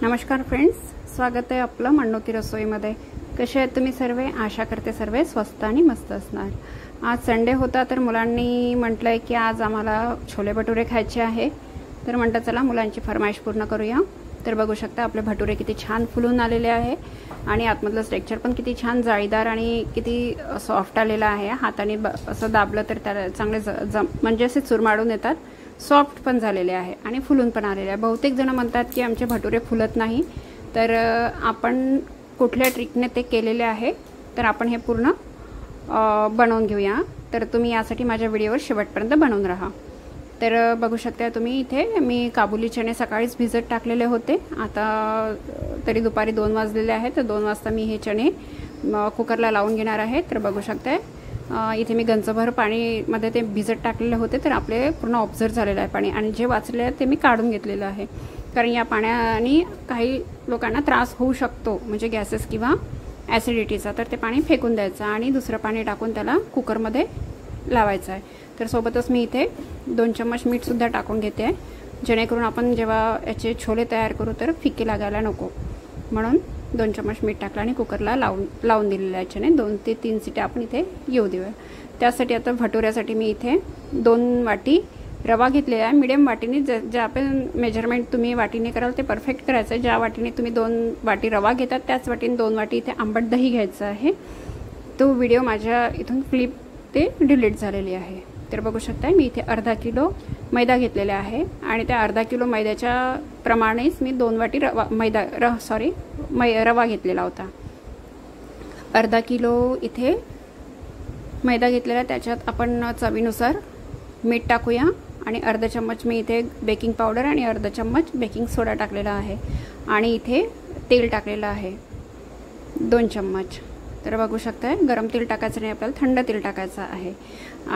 नमस्कार फ्रेंड्स, स्वागत आहे आपलं मनोती रसोईमध्ये। कसे आहेत तुम्ही सर्व? आशा करते सर्व स्वस्त आणि मस्त असणार। आज संडे होता तर मुलांनी म्हटलंय की आज आम्हाला छोले भटुरे खायचे आहे, तर म्हटलं चला मुलांची फरमाईश पूर्ण करूया। तर बघू शकता आपले भटुरे किती छान फुलून आलेले आहे आणि आतमधलं स्ट्रक्चर पण किती छान जाळीदार आणि किती सॉफ्ट आलेला आहे। हाताने असं दाबलं तर त्याला चांगले म्हणजे असे चुरमाडून येतात, सॉफ्ट पण झालेले आहे आणि फुलून पण आलेले आहे। बहुतेक जण म्हणतात की आमचे भटुरे फुलत नाही, तर आपण कुठल्या ट्रिकने ते केलेले आहे तर आपण हे पूर्ण बनवून घेऊया। तर तुम्ही यासाठी माझ्या व्हिडिओवर शेवटपर्यंत बनवून राहा। तर बघू शकता तुम्ही इथे मी काबुली चणे सकाळीच भिजत टाकलेले होते। आता तरी दुपारी 2 वाजलेले आहेत, तर 2 वाजता मी हे चणे कुकरला लावून घेणार आहे। तर बघू शकता इथे मी गंजभर पाणी मध्ये ते भिजत टाकलेले होते, तर आपले पूर्ण ऑब्झर्व झालेलं आहे पाणी, आणि जे वाचले आहे ते मी काढून घेतलेलं आहे। कारण या पाण्याने काही लोकांना त्रास होऊ शकतो, म्हणजे गॅसेस किंवा ॲसिडिटीचा, तर ते पाणी फेकून द्यायचं आणि दुसरं पाणी टाकून त्याला कुकरमध्ये लावायचं आहे। तर सोबतच मी इथे 2 चम्मच मीठ सुद्धा टाकून घेते आहे, जेणेकरून आपण जेव्हा याचे छोले तयार करू तर फिके लागायला नको, म्हणून 2 चम्मच मीठ टाकलं आणि कुकरला लावून दिलेलं आहे चणे। 2 ते 3 सिट्या आपण इथे येऊ देऊया। त्यासाठी आता भटुऱ्यासाठी मी इथे 2 वाटी रवा घेतलेला आहे। मीडियम वाटीने ज्या आपण मेजरमेंट तुम्ही वाटीने कराल ते परफेक्ट करायचं आहे। ज्या वाटीने तुम्ही 2 वाटी रवा घेतात त्याच वाटीने 2 वाटी इथे आंबट दही घ्यायचं आहे। तो व्हिडिओ माझ्या इथून क्लिप ते डिलीट झालेली आहे। तर बघू शकता मी इथे अर्धा किलो मैदा घेतलेला आहे आणि त्या अर्धा किलो मैद्याच्या प्रमाणेच मी 2 वाटी रवा घेतलेला होता। अर्धा किलो इथे मैदा घेतलेला, त्याच्यात आपण चवीनुसार मीठ टाकूया आणि अर्धा चम्मच मी इथे बेकिंग पावडर आणि अर्धा चम्मच बेकिंग सोडा टाकलेला आहे आणि इथे तेल टाकलेलं आहे 2 चम्मच। तर बघू शकता गरम तेल टाकायचं नाही, आपल्याला थंड तेल टाकायचं आहे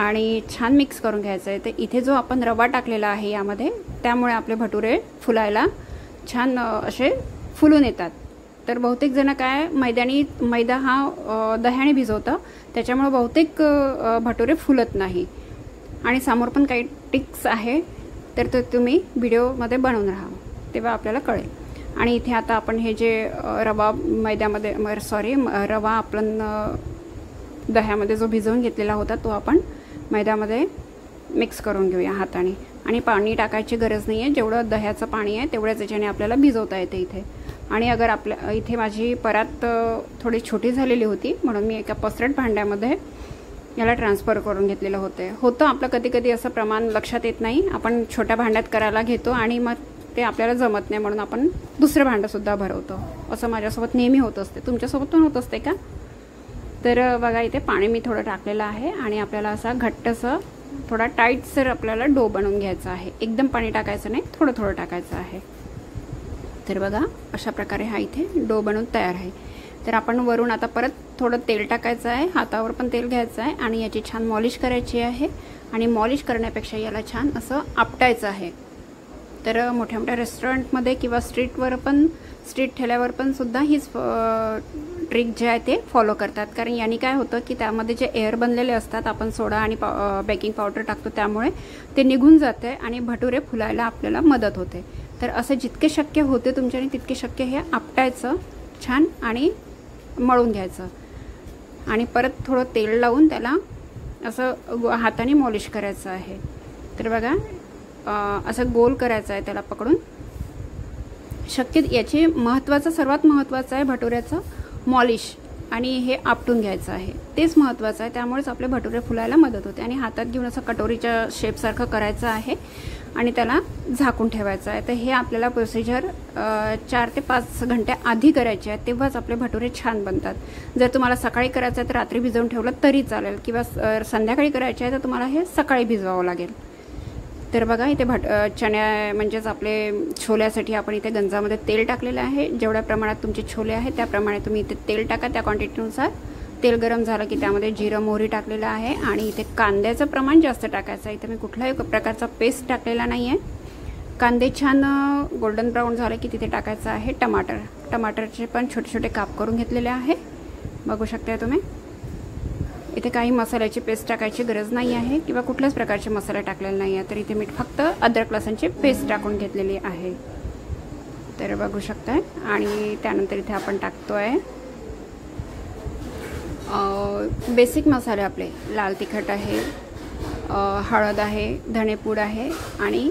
आणि छान मिक्स करून घ्यायचं आहे। तर इथे जो आपण रवा टाकलेला आहे यामध्ये, त्यामुळे आपले भटुरे फुलायला छान असे फुलून येतात। तर बहुतेक जण काय मैदा हा दह्याने भिजवतं, त्याच्यामुळे बहुतेक भटुरे फुलत नाही। आणि समोर पण काही टिप्स आहे, तर ते तुम्ही व्हिडिओमध्ये बनवून राहा, तेव्हा आपल्याला कळेल। आणि इथे आता आपण हे जे रवा आपण दह्यामध्ये जो भिजवून घेतलेला होता तो आपण मैद्यामध्ये मिक्स करून घेऊया हाताने, आणि पाणी टाकायची गरज नाही आहे। जेवढं दह्याचं पाणी आहे तेवढ्याच याच्याने आपल्याला भिजवता येते इथे। आणि अगर आपल्या इथे माझी परात थोडी छोटी झालेली होती, म्हणून मी एका पसरट भांड्यामध्ये याला ट्रान्सफर करून घेतलेलं होतं आपलं कधी कधी असं प्रमाण लक्षात येत नाही, आपण छोट्या भांड्यात करायला घेतो आणि मग ते आपल्याला जमत नाही, म्हणून आपण दुसरं भांडंसुद्धा भरवतो। असं माझ्यासोबत नेहमी होत असते, तुमच्यासोबत पण होत असते का? तर बघा इथे पाणी मी थोडं टाकलेलं आहे आणि आपल्याला असा घट्टसं थोडा टाईटसर आपल्याला डो बनवून घ्यायचा आहे। एकदम पाणी टाकायचं नाही, थोडं थोडं टाकायचं आहे। तर बघा अशा प्रकारे हा इथे डो बनवून तयार आहे। तर आपण वरून आता परत थोडं तेल टाकायचं आहे, हातावर पण तेल घ्यायचं आहे आणि याची छान मॉलिश करायची आहे। आणि मॉलिश करण्यापेक्षा याला छान असं आपटायचं आहे। तर मोठ्या मोठ्या रेस्टॉरंटमध्ये किंवा स्ट्रीट ठेल्यावर पण सुद्धा हीच ट्रिक जे आहे ते फॉलो करतात, कारण यांनी काय होतं की त्यामध्ये जे एअर बनलेले असतात, आपण सोडा आणि बेकिंग पावडर टाकतो त्यामुळे ते निघून जाते आणि भटुरे फुलायला आपल्याला मदत होते। तर असे जितके शक्य होते तुमच्याने तितके शक्य हे आपटायचं छान आणि मळून घ्यायचं आणि परत थोडं तेल लावून त्याला असं हाताने मॉलिश करायचं आहे। तर बघा असं गोल करायचं आहे त्याला पकडून। शक्य याची सर्वात महत्त्वाचं आहे भटुऱ्याचं मॉलिश, आणि हे आपटून घ्यायचं आहे, तेच महत्त्वाचं आहे। त्यामुळेच आपले भटुरे फुलायला मदत होते। आणि हातात घेऊन असं कटोरीच्या शेपसारखं करायचं आहे आणि त्याला झाकून ठेवायचं आहे। तर हे आपल्याला प्रोसिजर 4 ते 5 घंटे आधी करायचे आहे, तेव्हाच आपले भटुरे छान बनतात। जर तुम्हाला सकाळी करायचं आहे तर रात्री भिजवून ठेवलं तरी चालेल, किंवा संध्याकाळी करायचे आहे तर तुम्हाला हे सकाळी भिजवावं लागेल। तर बघा इथे चण्या म्हणजेच आपले छोल्यासाठी आपण इथे गंजामध्ये तेल टाकलेलं आहे। जेवढ्या प्रमाणात तुमचे छोले आहेत त्याप्रमाणे तुम्ही इथे तेल टाका, त्या क्वांटिटीनुसार। तेल गरम झालं की त्यामध्ये जिरं मोहरी टाकलेलं आहे आणि इथे कांद्याचं प्रमाण जास्त टाकायचं आहे। इथे मी कुठल्याही प्रकारचा पेस्ट टाकलेला नाही आहे। कांदे छान गोल्डन ब्राऊन झाले की तिथे टाकायचं आहे टमाटरचे पण छोटे छोटे काप करून घेतलेले आहे, बघू शकता तुम्ही। इथे काही मसाल्याची पेस्ट टाकायची गरज नाही आहे किंवा कुठल्याच प्रकारचे मसाले टाकलेले नाही आहे। तर इथे मी फक्त अद्रक लसूणची पेस्ट टाकून घेतलेली आहे। तर बघू शकताय. आणि त्यानंतर इथे आपण टाकतोय बेसिक मसाले आपले. लाल तिखट आहे, हळद आहे, धणेपूड आहे आणि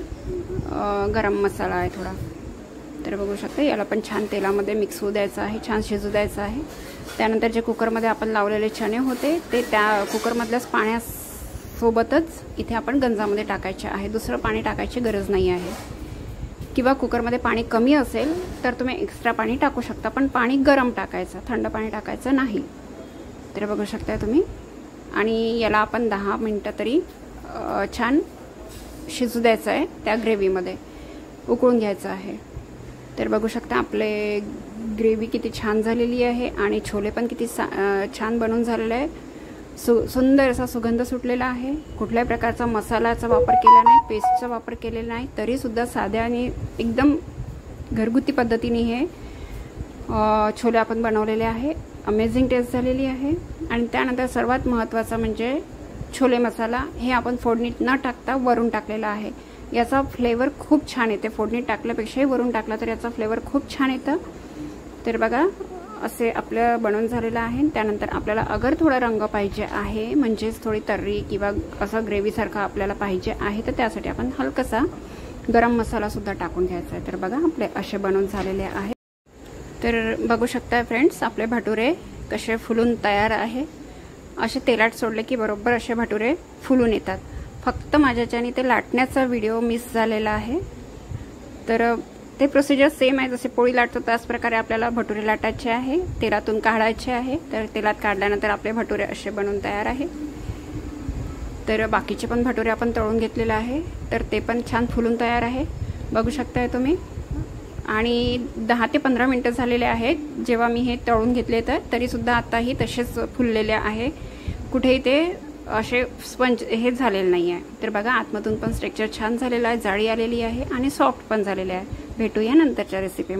गरम मसाला आहे थोडा. तर बघू शकता याला पण छान तेलामध्ये मिक्स होऊ द्यायचं आहे, छान शिजू द्यायचं आहे. त्यानंतर जे कुकरमध्ये आपण लावलेले चणे होते ते त्या कुकरमधल्याच पाण्यासोबतच इथे आपण गंजामध्ये टाकायचे आहे. दुसरं पाणी टाकायची गरज नाही आहे. किंवा कुकरमध्ये पाणी कमी असेल तर तुम्ही एक्स्ट्रा पाणी टाकू शकता, पण पाणी गरम टाकायचं, थंड पाणी टाकायचं नाही. तर बघू शकता तुम्ही. आणि याला आपण 10 मिनटं तरी छान शिजू द्यायचं आहे, त्या ग्रेव्हीमध्ये उकळून घ्यायचं आहे. तर बघू शकता आपले ग्रेव्ही किती छान झालेली आहे आणि छोले पण किती छान बनवून झालेले आहे. सुंदर असा सुगंध सुटलेला आहे. कुठल्याही प्रकारचा मसाल्याचा वापर केला नाही, पेस्टचा वापर केलेला नाही, तरीसुद्धा साध्या आणि एकदम घरगुती पद्धतीने हे छोले आपण बनवलेले आहे. अमेझिंग टेस्ट झालेली आहे. आणि त्यानंतर सर्वात महत्त्वाचं म्हणजे छोले मसाला हे आपण फोडणीत न टाकता वरून टाकलेला आहे. याचा फ्लेवर खूप छान येते. फोडणीत टाकल्यापेक्षाही वरून टाकला तर याचा फ्लेवर खूप छान येतं. तर बघा असे आपलं बनवून झालेलं आहे. त्यानंतर आपल्याला अगर थोडा रंग पाहिजे आहे, म्हणजेच थोडी तर्री किंवा असं ग्रेव्हीसारखं आपल्याला पाहिजे आहे, तर त्यासाठी आपण हलकासा गरम मसालासुद्धा टाकून घ्यायचा आहे. तर बघा आपले असे बनवून झालेले आहे. तर बघू शकता फ्रेंड्स आपले भटुरे कसे फुलून तयार आहे. असे तेलात सोडले की बरोबर असे भटुरे फुलून येतात. फक्त माझ्याच्याने ते लाटण्याचा व्हिडिओ मिस झालेला आहे. तर ते प्रोसिजर सेम आहे, जसे पोळी लाटतो त्याच प्रकारे आपल्याला भटुरे लाटायचे आहे, तेलातून काढायचे आहे. तर तेलात काढल्यानंतर आपले भटुरे असे बनवून तयार आहे. तर बाकीचे पण भटुरे आपण तळून घेतलेले आहे, तर ते पण छान फुलून तयार आहे. बघू शकताय तुम्ही. आणि 10 ते 15 मिनटं झालेले आहेत जेव्हा मी हे तळून घेतले, तर तरीसुद्धा आताही तसेच फुललेले आहे. कुठेही ते असे स्पंज हे झालेले नाही आहे. तर बघा आतमधून पण स्ट्रक्चर छान झालेलं आहे, जाळी आलेली आहे आणि सॉफ्ट पण झालेले आहे. भेटूया नंतरच्या रेसिपीमध्ये.